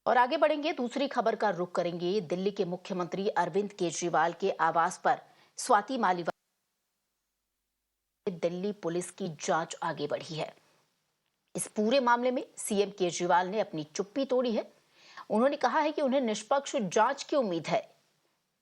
और आगे बढ़ेंगे, दूसरी खबर का रुख करेंगे। दिल्ली के मुख्यमंत्री अरविंद केजरीवाल के आवास पर स्वाति मालीवाल, दिल्ली पुलिस की जांच आगे बढ़ी है। इस पूरे मामले में सीएम केजरीवाल ने अपनी चुप्पी तोड़ी है। उन्होंने कहा है कि उन्हें निष्पक्ष जांच की उम्मीद है।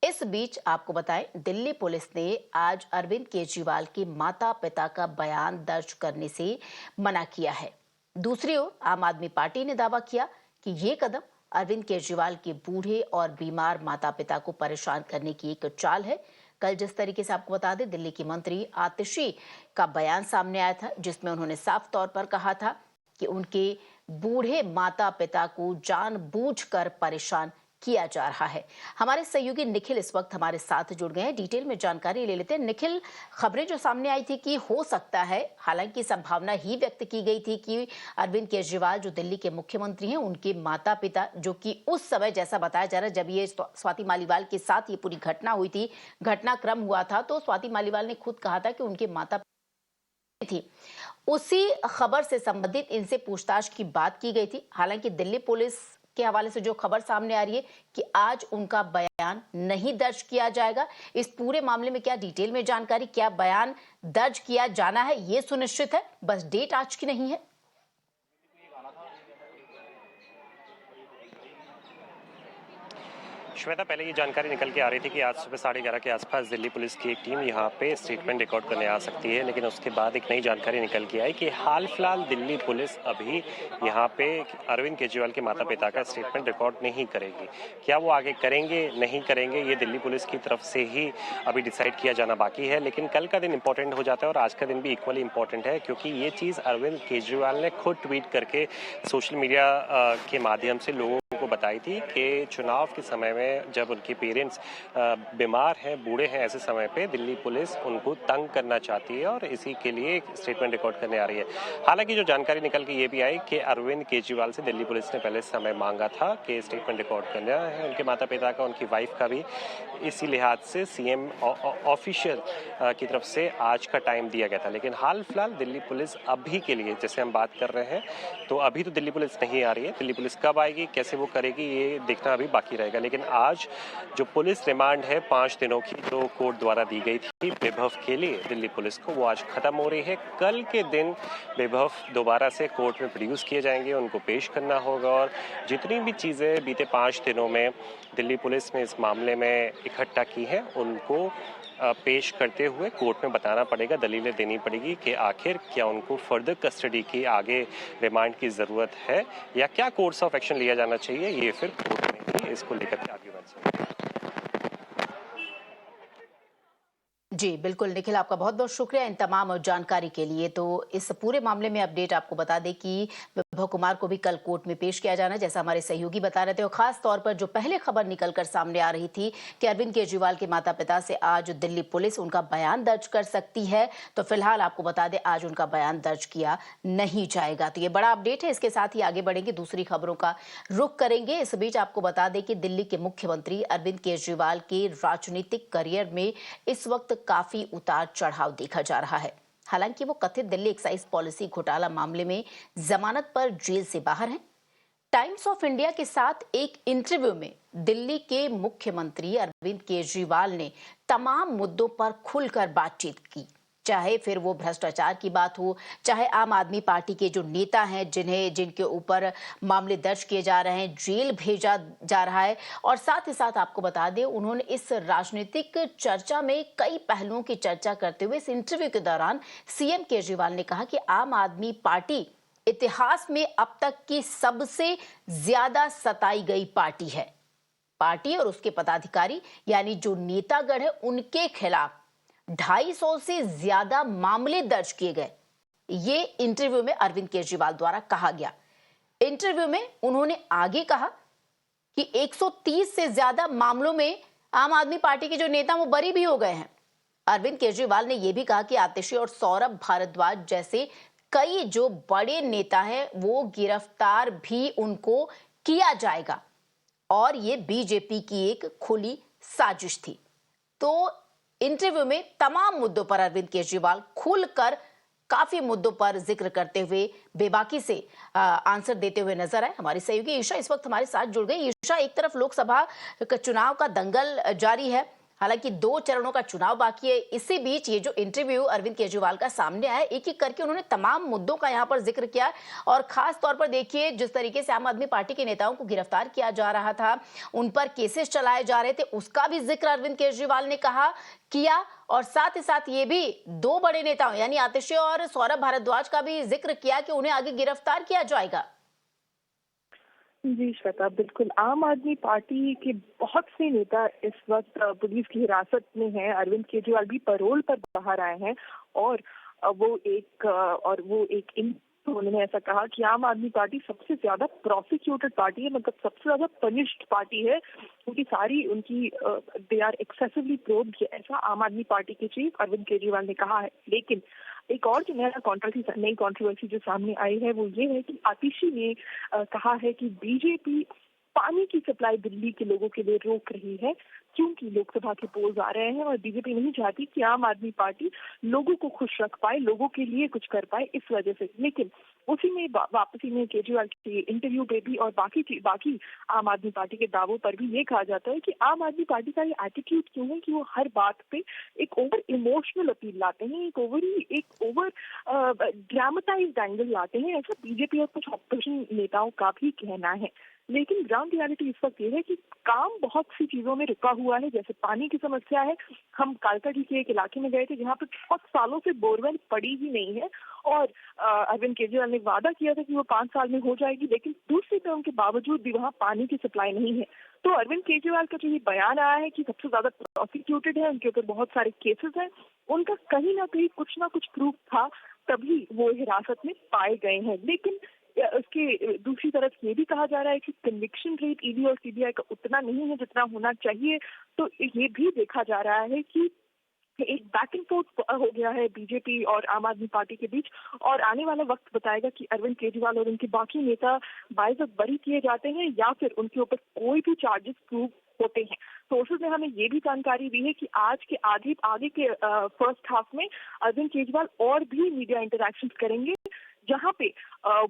इस बीच आपको बताएं, दिल्ली पुलिस ने आज अरविंद केजरीवाल के माता पिता का बयान दर्ज करने से मना किया है। दूसरी ओर आम आदमी पार्टी ने दावा किया कि ये कदम अरविंद केजरीवाल के बूढ़े और बीमार माता पिता को परेशान करने की एक चाल है। कल जिस तरीके से आपको बता दें, दिल्ली की मंत्री आतिशी का बयान सामने आया था, जिसमें उन्होंने साफ तौर पर कहा था कि उनके बूढ़े माता पिता को जानबूझकर परेशान किया जा रहा है। हमारे सहयोगी निखिल इस वक्त हमारे साथ जुड़ गए हैं। डिटेल में जानकारी ले लेते हैं। निखिल, खबरें जो सामने आई थी कि हो सकता है, हालांकि संभावना ही व्यक्त की गई थी कि अरविंद केजरीवाल जो दिल्ली के मुख्यमंत्री हैं, उनके माता पिता, जो कि उस समय जैसा बताया जा रहा है जब ये स्वाति मालीवाल के साथ ये पूरी घटना हुई थी, घटनाक्रम हुआ था, तो स्वाति मालीवाल ने खुद कहा था कि उनके माता थी। उसी खबर से संबंधित इनसे पूछताछ की बात की गई थी। हालांकि दिल्ली पुलिस के हवाले से जो खबर सामने आ रही है कि आज उनका बयान नहीं दर्ज किया जाएगा। इस पूरे मामले में क्या डिटेल में जानकारी, क्या बयान दर्ज किया जाना है, ये सुनिश्चित है, बस डेट आज की नहीं है। श्वेता, पहले ये जानकारी निकल के आ रही थी कि आज सुबह 11:30 के आसपास दिल्ली पुलिस की एक टीम यहाँ पे स्टेटमेंट रिकॉर्ड करने आ सकती है, लेकिन उसके बाद एक नई जानकारी निकल के आई कि हाल फिलहाल दिल्ली पुलिस अभी यहाँ पे अरविंद केजरीवाल के माता पिता का स्टेटमेंट रिकॉर्ड नहीं करेगी। क्या वो आगे करेंगे नहीं करेंगे, ये दिल्ली पुलिस की तरफ से ही अभी डिसाइड किया जाना बाकी है। लेकिन कल का दिन इंपॉर्टेंट हो जाता है और आज का दिन भी इक्वली इंपॉर्टेंट है, क्योंकि ये चीज़ अरविंद केजरीवाल ने खुद ट्वीट करके सोशल मीडिया के माध्यम से लोगों को बताई थी कि चुनाव के समय में जब उनके पेरेंट्स बीमार हैं, बूढ़े हैं, ऐसे समय पे दिल्ली पुलिस उनको तंग करना चाहती है और इसी के लिए एक स्टेटमेंट रिकॉर्ड करने आ रही है। हालांकि जो जानकारी निकल के ये भी आई कि अरविंद केजरीवाल से दिल्ली पुलिस ने पहले समय मांगा था कि स्टेटमेंट रिकॉर्ड करना है उनके माता पिता का, उनकी वाइफ का भी। इसी लिहाज से सीएम ऑफिशियल की तरफ से आज का टाइम दिया गया था। लेकिन हाल फिलहाल दिल्ली पुलिस अभी के लिए, जैसे हम बात कर रहे हैं, तो अभी तो दिल्ली पुलिस नहीं आ रही है। दिल्ली पुलिस कब आएगी, कैसे वो करेगी, ये देखना अभी बाकी रहेगा। लेकिन आज जो पुलिस रिमांड है 5 दिनों की, जो कोर्ट द्वारा दी गई थी वैभव के लिए दिल्ली पुलिस को, वो आज खत्म हो रही है। कल के दिन वैभव दोबारा से कोर्ट में प्रोड्यूस किए जाएंगे, उनको पेश करना होगा और जितनी भी चीज़ें बीते 5 दिनों में दिल्ली पुलिस ने इस मामले में इकट्ठा की है, उनको पेश करते हुए कोर्ट में बताना पड़ेगा, दलीलें देनी पड़ेगी कि आखिर क्या उनको फर्दर कस्टडी की, आगे रिमांड की ज़रूरत है या क्या कोर्स ऑफ एक्शन लिया जाना चाहिए। ये फिर कोर्ट में ही इसको लेकर के आगे बढ़ सकते हैं। जी बिल्कुल निखिल, आपका बहुत बहुत शुक्रिया इन तमाम जानकारी के लिए। तो इस पूरे मामले में अपडेट आपको बता दें कि वैभव कुमार को भी कल कोर्ट में पेश किया जाना है, जैसा हमारे सहयोगी बता रहे थे। और खास तौर पर जो पहले खबर निकलकर सामने आ रही थी कि अरविंद केजरीवाल के माता पिता से आज दिल्ली पुलिस उनका बयान दर्ज कर सकती है, तो फिलहाल आपको बता दें आज उनका बयान दर्ज किया नहीं जाएगा। तो ये बड़ा अपडेट है। इसके साथ ही आगे बढ़ेंगे, दूसरी खबरों का रुख करेंगे। इस बीच आपको बता दें कि दिल्ली के मुख्यमंत्री अरविंद केजरीवाल के राजनीतिक करियर में इस वक्त काफी उतार चढ़ाव देखा जा रहा है। हालांकि वो कथित दिल्ली एक्साइज पॉलिसी घोटाला मामले में जमानत पर जेल से बाहर हैं। टाइम्स ऑफ इंडिया के साथ एक इंटरव्यू में दिल्ली के मुख्यमंत्री अरविंद केजरीवाल ने तमाम मुद्दों पर खुलकर बातचीत की, चाहे फिर वो भ्रष्टाचार की बात हो, चाहे आम आदमी पार्टी के जो नेता हैं जिनके ऊपर मामले दर्ज किए जा रहे हैं, जेल भेजा जा रहा है। और साथ ही साथ आपको बता दें, उन्होंने इस राजनीतिक चर्चा में कई पहलुओं की चर्चा करते हुए इस इंटरव्यू के दौरान सीएम केजरीवाल ने कहा कि आम आदमी पार्टी इतिहास में अब तक की सबसे ज्यादा सताई गई पार्टी है। पार्टी और उसके पदाधिकारी यानी जो नेतागण है, उनके खिलाफ 250 से ज्यादा मामले दर्ज किए गए। ये इंटरव्यू में अरविंद केजरीवाल द्वारा कहा गया। इंटरव्यू में उन्होंने आगे कहा कि 130 से ज्यादा मामलों में आम आदमी पार्टी के जो नेता वो बरी भी हो गए हैं। अरविंद केजरीवाल ने यह भी कहा कि आतिशी और सौरभ भारद्वाज जैसे कई जो बड़े नेता हैं, वो गिरफ्तार भी उनको किया जाएगा और ये बीजेपी की एक खुली साजिश थी। तो इंटरव्यू में तमाम मुद्दों पर अरविंद केजरीवाल खुलकर काफी मुद्दों पर जिक्र करते हुए बेबाकी से आंसर देते हुए नजर आए। हमारी सहयोगी ईशा इस वक्त हमारे साथ जुड़ गई। ईशा, एक तरफ लोकसभा चुनाव का दंगल जारी है, हालांकि 2 चरणों का चुनाव बाकी है। इसी बीच ये जो इंटरव्यू अरविंद केजरीवाल का सामने आया, एक एक करके उन्होंने तमाम मुद्दों का यहाँ पर जिक्र किया। और खास तौर पर देखिए, जिस तरीके से आम आदमी पार्टी के नेताओं को गिरफ्तार किया जा रहा था, उन पर केसेस चलाए जा रहे थे, उसका भी जिक्र अरविंद केजरीवाल ने कहा किया। और साथ ही साथ ये भी 2 बड़े नेताओं यानी आतिशी और सौरभ भारद्वाज का भी जिक्र किया कि उन्हें आगे गिरफ्तार किया जाएगा। जी श्वेता, बिल्कुल। आम आदमी पार्टी के बहुत से नेता इस वक्त पुलिस की हिरासत में हैं। अरविंद केजरीवाल भी पैरोल पर बाहर आए हैं और वो एक उन्होंने ऐसा कहा कि आम आदमी पार्टी सबसे ज्यादा प्रोसिक्यूटेड पार्टी है, मतलब सबसे ज्यादा पनिश्ड पार्टी है, क्योंकि दे आर एक्सेसिवली प्रोब्ड, ऐसा आम आदमी पार्टी के चीफ अरविंद केजरीवाल ने कहा है। लेकिन एक और जो नई कंट्रोवर्सी जो सामने आई है वो ये है कि आतिशी ने कहा है कि बीजेपी पानी की सप्लाई दिल्ली के लोगों के लिए रोक रही है क्योंकि लोकसभा के पोल्स आ रहे हैं और बीजेपी नहीं चाहती कि आम आदमी पार्टी लोगों को खुश रख पाए, लोगों के लिए कुछ कर पाए, इस वजह से। लेकिन उसी में वापसी में केजरीवाल के इंटरव्यू पे भी और बाकी आम आदमी पार्टी के दावों पर भी ये कहा जाता है कि आम आदमी पार्टी का ये एटीट्यूड क्यों है कि वो हर बात पे एक ओवर इमोशनल अपील लाते हैं, एक ओवर ड्रामेटाइज्ड एंगल लाते हैं, ऐसा बीजेपी और कुछ ऑपोजिशन नेताओं का भी कहना है। लेकिन ग्राउंड रियलिटी इस वक्त ये है कि काम बहुत सी चीजों में रुका हुआ है, जैसे पानी की समस्या है। हम कालकाजी के एक इलाके में गए थे जहाँ पे बहुत सालों से बोरवेल पड़ी ही नहीं है और अरविंद केजरीवाल ने वादा किया था कि वो 5 साल में हो जाएगी, लेकिन दूसरी टर्म के बावजूद भी वहाँ पानी की सप्लाई नहीं है। तो अरविंद केजरीवाल का जो ये बयान आया है कि सबसे ज्यादा प्रोसिक्यूटेड है, उनके ऊपर बहुत सारे केसेस हैं, उनका कहीं ना कहीं कुछ ना कुछ प्रूफ था, तभी वो हिरासत में पाए गए हैं। लेकिन उसके दूसरी तरफ ये भी कहा जा रहा है कि कन्विक्शन रेट ईडी और सीबीआई का उतना नहीं है जितना होना चाहिए। तो ये भी देखा जा रहा है कि एक बैक एंड फोर्थ हो गया है बीजेपी और आम आदमी पार्टी के बीच, और आने वाला वक्त बताएगा कि अरविंद केजरीवाल और उनके बाकी नेता बाइज्जत बरी किए जाते हैं या फिर उनके ऊपर कोई भी चार्जेस प्रूव होते हैं। सोर्सेज ने हमें ये भी जानकारी दी है कि आज के आगे के फर्स्ट हाफ में अरविंद केजरीवाल और भी मीडिया इंटरैक्शंस करेंगे जहां पे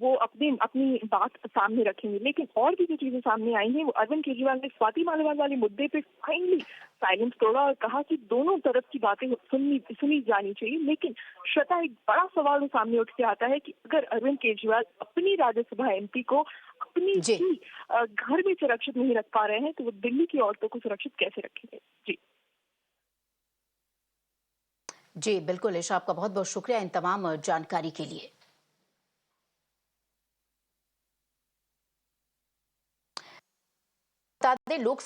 वो अपनी बात सामने रखेंगे। लेकिन और भी जो चीजें सामने आई हैं, वो अरविंद केजरीवाल ने स्वाति मालीवाल वाले मुद्दे पे फाइनली साइलेंस तोड़ा और कहा कि दोनों तरफ की बातें सुनी जानी चाहिए। लेकिन श्वेता, एक बड़ा सवाल सामने उठ के आता है कि अगर अरविंद केजरीवाल अपनी राज्यसभा एमपी को अपनी ही घर में सुरक्षित नहीं रख पा रहे हैं, तो वो दिल्ली की औरतों को सुरक्षित कैसे रखेंगे? जी बिल्कुल ईशा, आपका बहुत बहुत शुक्रिया इन तमाम जानकारी के लिए। बता दें, लोकसभा